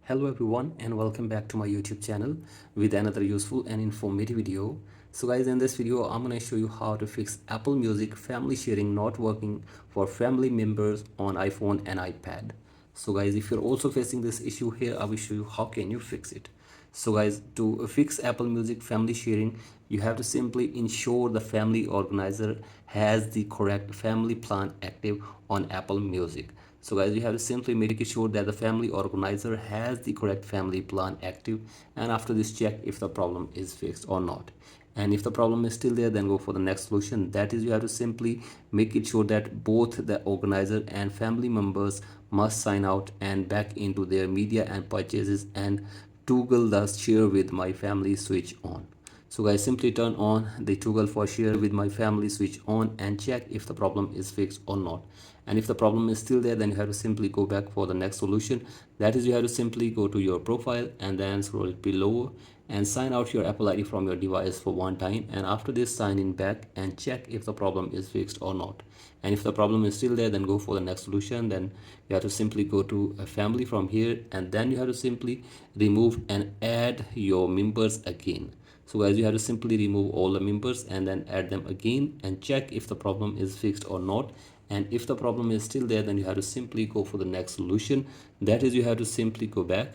Hello everyone and welcome back to my YouTube channel with another useful and informative video. So guys, in this video I'm going to show you how to fix Apple Music family sharing not working for family members on iPhone and iPad. So guys, if you're also facing this issue here, I will show you how can you fix it. So guys, to fix Apple Music family sharing, you have to simply ensure the family organizer has the correct family plan active on Apple Music. So guys, you have to simply make sure that the family organizer has the correct family plan active, and after this check if the problem is fixed or not. And if the problem is still there, then go for the next solution. That is, you have to simply make it sure that both the organizer and family members must sign out and back into their media and purchases and toggle the share with my family switch on. So guys, simply turn on the toggle for share with my family switch on and check if the problem is fixed or not. And if the problem is still there, then you have to simply go back for the next solution. That is, you have to simply go to your profile and then scroll it below and sign out your Apple ID from your device for one time, and after this sign in back and check if the problem is fixed or not. And if the problem is still there, then go for the next solution. Then you have to simply go to a family from here, and then you have to simply remove and add your members again. So guys, you have to simply remove all the members and then add them again and check if the problem is fixed or not. And if the problem is still there, then you have to simply go for the next solution. That is, you have to simply go back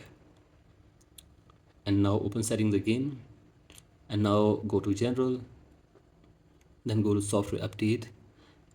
and now open settings again, and now go to general, then go to software update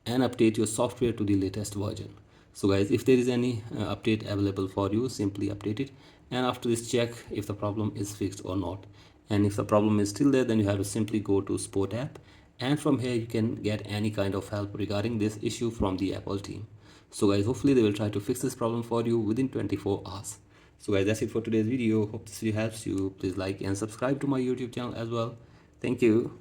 and update your software to the latest version. So guys, if there is any update available for you, simply update it, and after this check if the problem is fixed or not. And if the problem is still there, then you have to simply go to support app, and from here you can get any kind of help regarding this issue from the Apple team. So guys, hopefully they will try to fix this problem for you within 24 hours. So guys, that's it for today's video. Hope this video helps you. Please like and subscribe to my YouTube channel as well. Thank you.